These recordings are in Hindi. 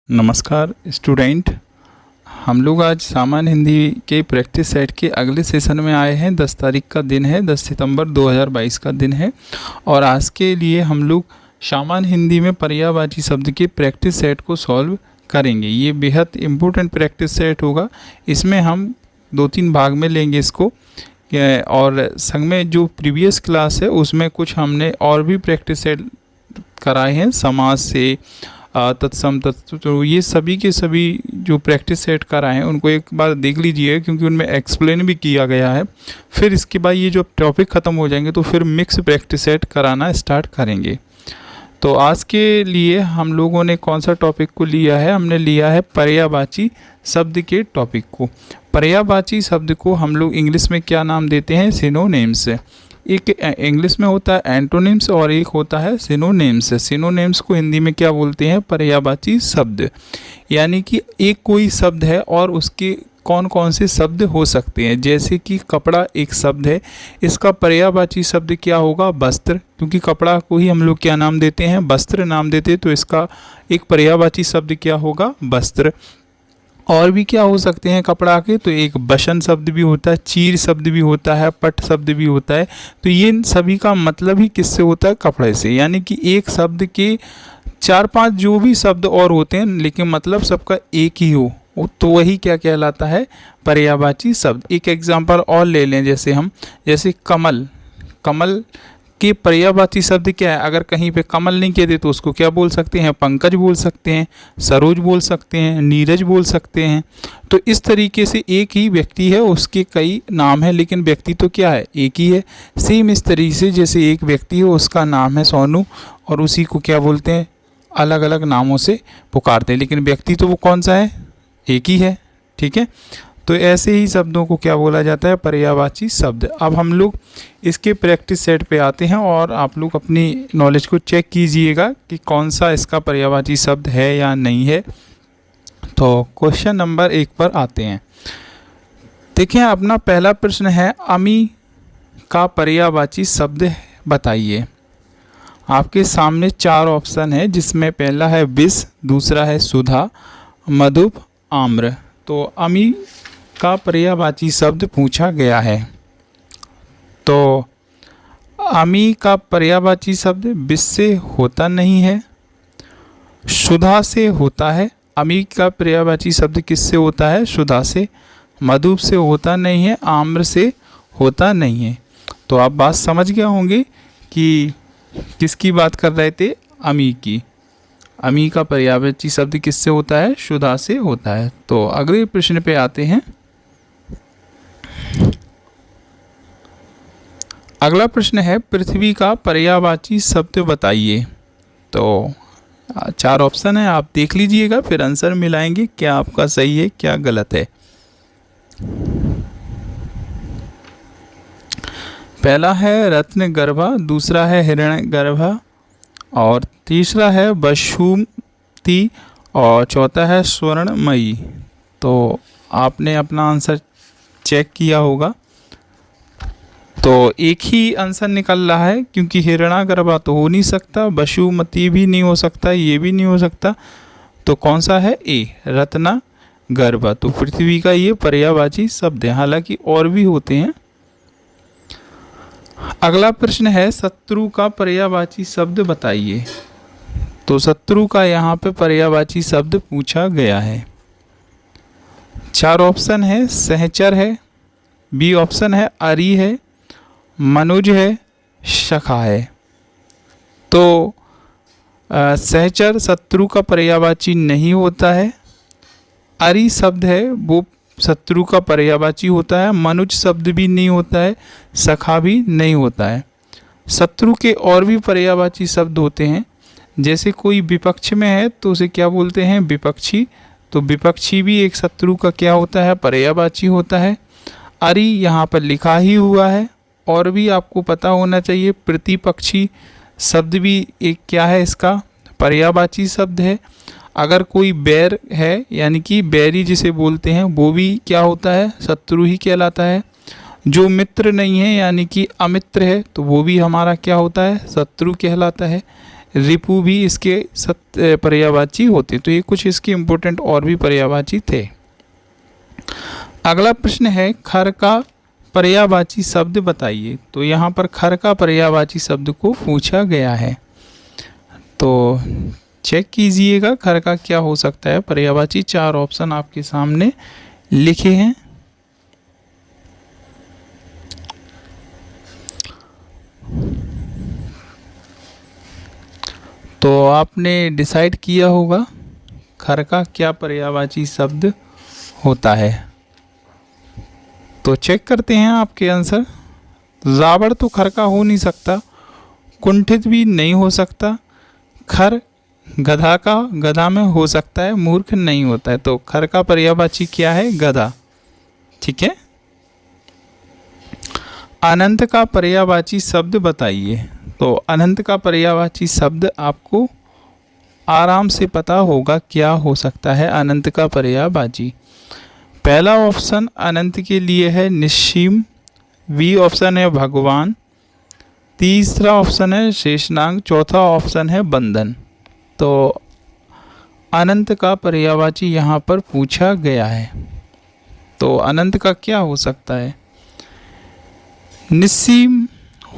नमस्कार स्टूडेंट। हम लोग आज सामान्य हिंदी के प्रैक्टिस सेट के अगले सेशन में आए हैं। 10 तारीख का दिन है, 10 सितंबर 2022 का दिन है और आज के लिए हम लोग सामान्य हिंदी में पर्यायवाची शब्द के प्रैक्टिस सेट को सॉल्व करेंगे। ये बेहद इम्पोर्टेंट प्रैक्टिस सेट होगा। इसमें हम 2-3 भाग में लेंगे इसको और संग में जो प्रीवियस क्लास है उसमें कुछ हमने और भी प्रैक्टिस सेट कराए हैं, समाज से तत्सम तत्व, तो ये सभी के सभी जो प्रैक्टिस सेट कराए हैं उनको एक बार देख लीजिए क्योंकि उनमें एक्सप्लेन भी किया गया है। फिर इसके बाद ये जो टॉपिक ख़त्म हो जाएंगे तो फिर मिक्स प्रैक्टिस सेट कराना स्टार्ट करेंगे। तो आज के लिए हम लोगों ने कौन सा टॉपिक को लिया है? हमने लिया है पर्यायवाची शब्द के टॉपिक को। पर्यायवाची शब्द को हम लोग इंग्लिश में क्या नाम देते हैं? सिनोनिम्स। एक इंग्लिश में होता है एंटोनिम्स और एक होता है सिनोनिम्स। सिनोनिम्स को हिंदी में क्या बोलते हैं? पर्यायवाची शब्द। यानी कि एक कोई शब्द है और उसके कौन कौन से शब्द हो सकते हैं। जैसे कि कपड़ा एक शब्द है, इसका पर्यायवाची शब्द क्या होगा? वस्त्र। क्योंकि कपड़ा को ही हम लोग क्या नाम देते हैं? वस्त्र नाम देते हैं, तो इसका एक पर्यायवाची शब्द क्या होगा? वस्त्र। और भी क्या हो सकते हैं कपड़ा के? तो एक बशन शब्द भी होता है, चीर शब्द भी होता है, पट शब्द भी होता है। तो ये सभी का मतलब ही किससे होता है? कपड़े से। यानी कि एक शब्द के 4-5 जो भी शब्द और होते हैं लेकिन मतलब सबका एक ही हो तो वही क्या कहलाता है? पर्यायवाची शब्द। एक एग्जांपल और ले लें, जैसे कमल। कमल के पर्यायवाची शब्द क्या है? अगर कहीं पे कमल नहीं कहते तो उसको क्या बोल सकते हैं? पंकज बोल सकते हैं, सरोज बोल सकते हैं, नीरज बोल सकते हैं। तो इस तरीके से एक ही व्यक्ति है, उसके कई नाम है लेकिन व्यक्ति तो क्या है? एक ही है। सेम इस तरीके से जैसे एक व्यक्ति है उसका नाम है सोनू और उसी को क्या बोलते हैं? अलग अलग नामों से पुकारते हैं लेकिन व्यक्ति तो वो कौन सा है? एक ही है। ठीक है, तो ऐसे ही शब्दों को क्या बोला जाता है? पर्यायवाची शब्द। अब हम लोग इसके प्रैक्टिस सेट पे आते हैं और आप लोग अपनी नॉलेज को चेक कीजिएगा कि कौन सा इसका पर्यायवाची शब्द है या नहीं है। तो क्वेश्चन नंबर 1 पर आते हैं। देखिए, अपना पहला प्रश्न है, अमी का पर्यायवाची शब्द बताइए। आपके सामने 4 ऑप्शन है जिसमें पहला है विष, दूसरा है सुधा, मधुप, आम्र। तो अमी का पर्यायवाची शब्द पूछा गया है। तो अमी का पर्यायवाची शब्द विष से होता नहीं है, सुधा से होता है। अमी का पर्यायवाची शब्द किससे होता है? सुधा से। मधुप से होता नहीं है, आम्र से होता नहीं है। तो आप बात समझ गए होंगे कि किसकी बात कर रहे थे? अमी की। अमी का पर्यायवाची शब्द किससे होता है? सुधा से होता है। तो अगले प्रश्न पे आते हैं। अगला प्रश्न है, पृथ्वी का पर्यायवाची शब्द बताइए। तो 4 ऑप्शन है, आप देख लीजिएगा फिर आंसर मिलाएंगे क्या आपका सही है क्या गलत है। पहला है रत्नगर्भा, दूसरा है हिरण्यगर्भा और तीसरा है वसुमती और चौथा है स्वर्णमयी। तो आपने अपना आंसर चेक किया होगा। तो एक ही आंसर निकल रहा है क्योंकि हिरण्यगर्भा तो हो नहीं सकता, वसुमती भी नहीं हो सकता, ये भी नहीं हो सकता। तो कौन सा है? ए, रत्नगर्भा। तो पृथ्वी का ये पर्यायवाची शब्द है, हालांकि और भी होते हैं। अगला प्रश्न है, शत्रु का पर्यायवाची शब्द बताइए। तो शत्रु का यहाँ पे पर्यायवाची शब्द पूछा गया है। 4 ऑप्शन है, सहचर है, बी ऑप्शन है अरि है, मनुज है, सखा है। तो सहचर शत्रु का पर्यायवाची नहीं होता है। अरि शब्द है वो शत्रु का पर्यायवाची होता है। मनुज शब्द भी नहीं होता है, सखा भी नहीं होता है। शत्रु के और भी पर्यायवाची शब्द होते हैं। जैसे कोई विपक्ष में है तो उसे क्या बोलते हैं? विपक्षी। तो विपक्षी भी एक शत्रु का क्या होता है? पर्यायवाची होता है। अरि यहाँ पर लिखा ही हुआ है। और भी आपको पता होना चाहिए, प्रतिपक्षी शब्द भी एक क्या है? इसका पर्यायवाची शब्द है। अगर कोई बैर है यानी कि बैरी जिसे बोलते हैं वो भी क्या होता है? शत्रु ही कहलाता है। जो मित्र नहीं है यानी कि अमित्र है तो वो भी हमारा क्या होता है? शत्रु कहलाता है। रिपु भी इसके पर्यायवाची होते। तो ये कुछ इसके इम्पोर्टेंट और भी पर्यायवाची थे। अगला प्रश्न है खर का पर्यायवाची शब्द बताइए। तो यहाँ पर खर का पर्यायवाची शब्द को पूछा गया है, तो चेक कीजिएगा खर का क्या हो सकता है पर्यायवाची। 4 ऑप्शन आपके सामने लिखे हैं। तो आपने डिसाइड किया होगा खर का क्या पर्यायवाची शब्द होता है। तो चेक करते हैं आपके आंसर। जाबड़ तो खर का हो नहीं सकता, कुंठित भी नहीं हो सकता, खर गधा का गधा में हो सकता है, मूर्ख नहीं होता है। तो खर का पर्यायवाची क्या है? गधा। ठीक है। अनंत का पर्यायवाची शब्द बताइए। तो अनंत का पर्यायवाची शब्द आपको आराम से पता होगा क्या हो सकता है अनंत का पर्यायवाची। पहला ऑप्शन अनंत के लिए है निस्सीम, बी ऑप्शन है भगवान, तीसरा ऑप्शन है शेषनाग, चौथा ऑप्शन है बंधन। तो अनंत का पर्यायवाची यहाँ पर पूछा गया है। तो अनंत का क्या हो सकता है? निस्सीम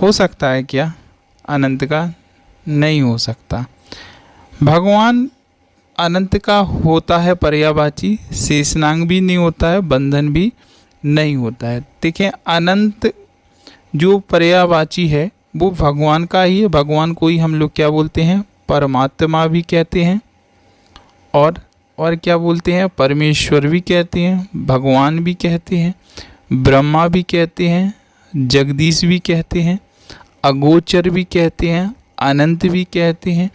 हो सकता है क्या? अनंत का नहीं हो सकता। भगवान अनंत का होता है पर्यायवाची, शेषनाग भी नहीं होता है, बंधन भी नहीं होता है। देखिए अनंत जो पर्यायवाची है वो भगवान का ही है। भगवान को ही हम लोग क्या बोलते हैं? परमात्मा भी कहते हैं, और क्या बोलते हैं? परमेश्वर भी कहते हैं, भगवान भी कहते हैं, ब्रह्मा भी कहते हैं, जगदीश भी कहते हैं, अगोचर भी कहते हैं, अनंत भी कहते हैं,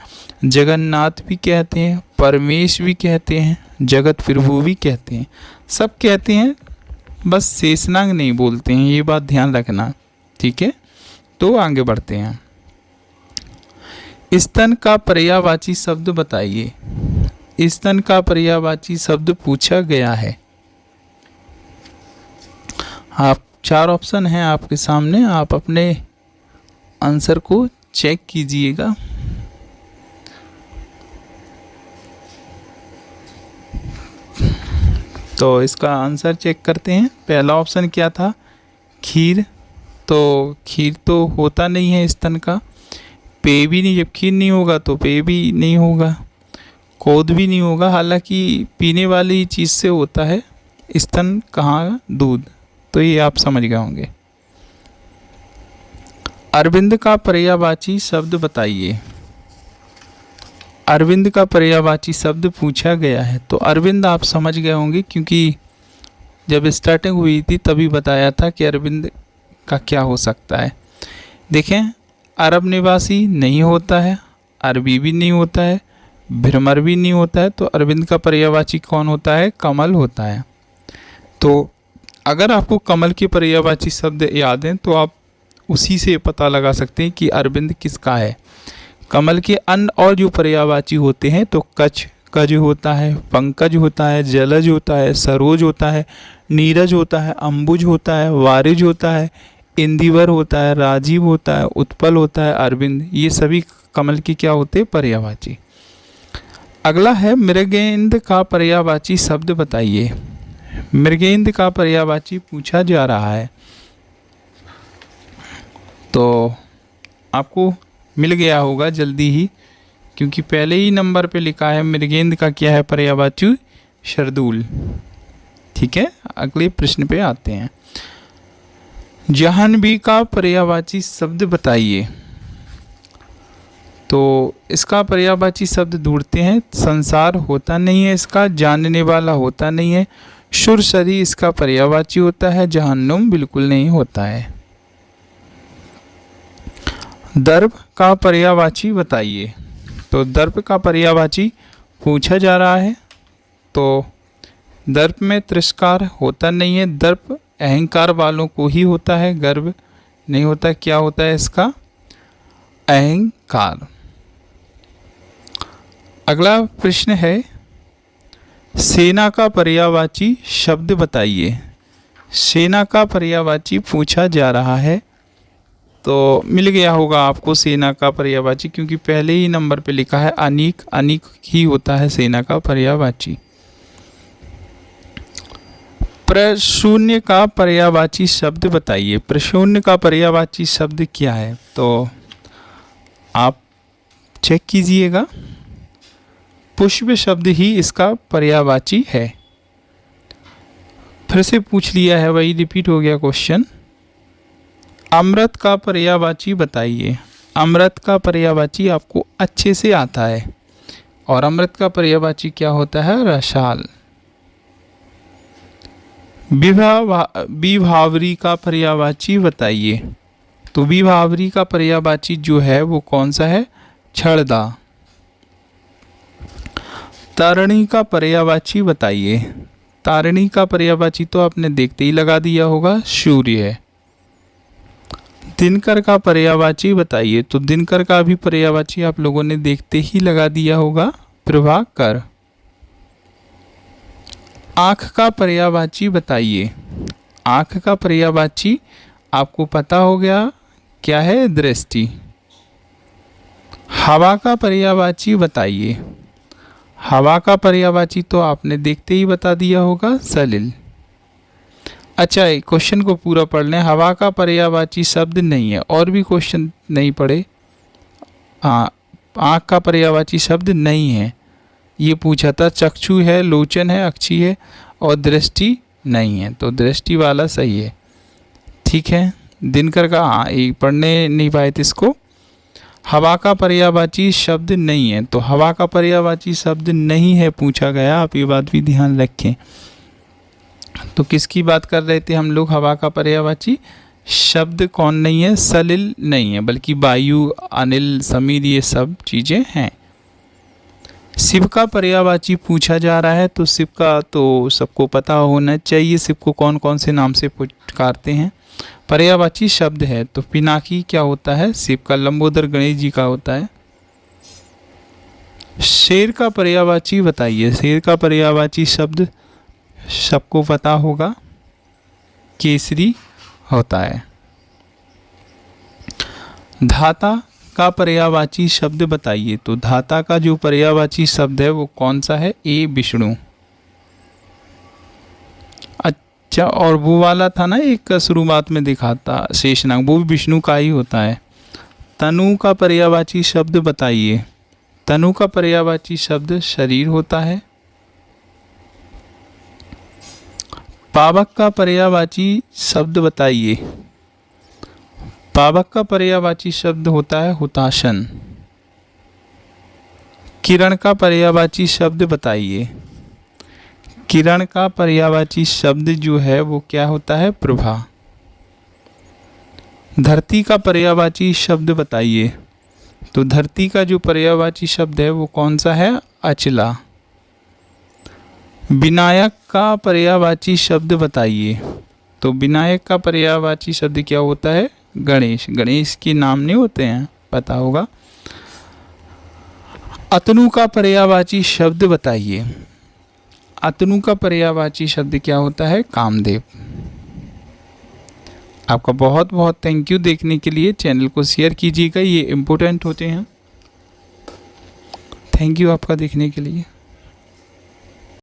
जगन्नाथ भी कहते हैं, परमेश भी कहते हैं, जगत प्रभु भी कहते हैं। सब कहते हैं, बस शेषनाग नहीं बोलते हैं। ये बात ध्यान रखना। ठीक है। तो आगे बढ़ते हैं। स्तन का पर्यायवाची शब्द बताइए। स्तन का पर्यायवाची शब्द पूछा गया है। आप 4 ऑप्शन हैं आपके सामने, आप अपने आंसर को चेक कीजिएगा। तो इसका आंसर चेक करते हैं। पहला ऑप्शन क्या था? खीर। तो खीर तो होता नहीं है स्तन का। पेय भी नहीं, जब खीर नहीं होगा तो पेय भी नहीं होगा, कोद भी नहीं होगा। हालांकि पीने वाली चीज़ से होता है, स्तन कहाँ? दूध। तो ये आप समझ गए होंगे। अरविंद का पर्यायवाची शब्द बताइए। अरविंद का पर्यायवाची शब्द पूछा गया है। तो अरविंद आप समझ गए होंगे, क्योंकि जब स्टार्टिंग हुई थी तभी बताया था कि अरविंद का क्या हो सकता है। देखें, अरब निवासी नहीं होता है, अरबी भी नहीं होता है, भ्रमर भी नहीं होता है। तो अरविंद का पर्यायवाची कौन होता है? कमल होता है। तो अगर आपको कमल के पर्यायवाची शब्द याद हैं तो आप उसी से पता लगा सकते हैं कि अरविंद किसका है। कमल के अन्य और जो पर्यायवाची होते हैं तो कज होता है, पंकज होता है, जलज होता है, सरोज होता है, नीरज होता है, अंबुज होता है, वारिज होता है, इंदिवर होता है, राजीव होता है, उत्पल होता है, अरविंद। ये सभी कमल की क्या होते हैं? पर्यायवाची। अगला है मृगेंद्र का पर्यायवाची शब्द बताइए। मृगेंद्र का पर्यायवाची पूछा जा रहा है। तो आपको मिल गया होगा जल्दी ही, क्योंकि पहले ही नंबर पे लिखा है मृगेंद्र का क्या है पर्यायवाची? शार्दूल। ठीक है। अगले प्रश्न पे आते हैं। जाह्नवी का पर्यायवाची शब्द बताइए। तो इसका पर्यायवाची शब्द ढूंढते हैं। संसार होता नहीं है इसका, जानने वाला होता नहीं है, सुरसरी इसका पर्यायवाची होता है, जहन्नुम बिल्कुल नहीं होता है। दर्प का पर्यायवाची बताइए। तो दर्प का पर्यायवाची पूछा जा रहा है। तो दर्प में तिरस्कार होता नहीं है, दर्प अहंकार वालों को ही होता है, गर्व नहीं होता। क्या होता है इसका? अहंकार। अगला प्रश्न है, सेना का पर्यायवाची शब्द बताइए। सेना का पर्यायवाची पूछा जा रहा है। तो मिल गया होगा आपको सेना का पर्यायवाची, क्योंकि पहले ही नंबर पे लिखा है अनीक, अनीक ही होता है सेना का पर्यायवाची। प्रशून्य का पर्यायवाची शब्द बताइए। प्रशून्य का पर्यायवाची शब्द क्या है, तो आप चेक कीजिएगा। पुष्प शब्द ही इसका पर्यायवाची है। फिर से पूछ लिया है, वही रिपीट हो गया क्वेश्चन। अमृत का पर्यायवाची बताइए। अमृत का पर्यायवाची आपको अच्छे से आता है, और अमृत का पर्यायवाची क्या होता है, रसाल। विभावरी का पर्यायवाची बताइए। तो विभावरी का पर्यायवाची जो है वो कौन सा है, छड़दा। तारणी का पर्यायवाची बताइए। तारणी का पर्यायवाची तो आपने देखते ही लगा दिया होगा, सूर्य है। दिनकर का पर्यायवाची बताइए। तो दिनकर का भी पर्यायवाची आप लोगों ने देखते ही लगा दिया होगा, प्रभाकर। आँख का पर्यायवाची बताइए। आँख का पर्यायवाची आपको पता हो गया क्या है, दृष्टि। हवा का पर्यायवाची बताइए। हवा का पर्यायवाची तो आपने देखते ही बता दिया होगा, सलिल। अच्छा, क्वेश्चन को पूरा पढ़ लें। हवा का पर्यायवाची शब्द नहीं है, और भी क्वेश्चन नहीं पढ़े। आँख का पर्यायवाची शब्द नहीं है, ये पूछा था। चक्षु है, लोचन है, अक्षी है, और दृष्टि नहीं है, तो दृष्टि वाला सही है। ठीक है, दिनकर का पढ़ने नहीं पाए थे इसको। हवा का पर्यायवाची शब्द नहीं है, तो हवा का पर्यायवाची शब्द नहीं है पूछा गया, आप ये बात भी ध्यान रखें। तो किसकी बात कर रहे थे हम लोग, हवा का पर्यायवाची शब्द कौन नहीं है, सलिल नहीं है, बल्कि वायु, अनिल, समीर, ये सब चीज़ें हैं। शिव का पर्यायवाची पूछा जा रहा है, तो शिव का तो सबको पता होना चाहिए, शिव को कौन कौन से नाम से पुकारते हैं। पर्यायवाची शब्द है, तो पिनाकी क्या होता है, शिव का। लंबोदर गणेश जी का होता है। शेर का पर्यायवाची बताइए। शेर का पर्यायवाची शब्द सबको पता होगा, केसरी होता है। धाता का पर्यायवाची शब्द बताइए। तो धाता का जो पर्यायवाची शब्द है वो कौन सा है, ए विष्णु। अच्छा, और वो वाला था ना एक शुरुआत में दिखाता शेषनाग, वो भी विष्णु का ही होता है। तनु का पर्यायवाची शब्द बताइए। तनु का पर्यायवाची शब्द शरीर होता है। पावक का पर्यायवाची शब्द बताइए। पावक का पर्यायवाची शब्द होता है हुताशन। किरण का पर्यायवाची शब्द बताइए। किरण का पर्यायवाची शब्द जो है वो क्या होता है, प्रभा। धरती का पर्यायवाची शब्द बताइए। तो धरती का जो पर्यायवाची शब्द है वो कौन सा है, अचला। विनायक का पर्यायवाची शब्द बताइए। तो विनायक का पर्यायवाची शब्द क्या होता है, गणेश। गणेश के नाम नहीं होते हैं, पता होगा। अतनु का पर्यायवाची शब्द बताइए। अतनु का पर्यायवाची शब्द क्या होता है, कामदेव। आपका बहुत बहुत थैंक यू देखने के लिए। चैनल को शेयर कीजिएगा, ये इम्पोर्टेंट होते हैं। थैंक यू आपका देखने के लिए।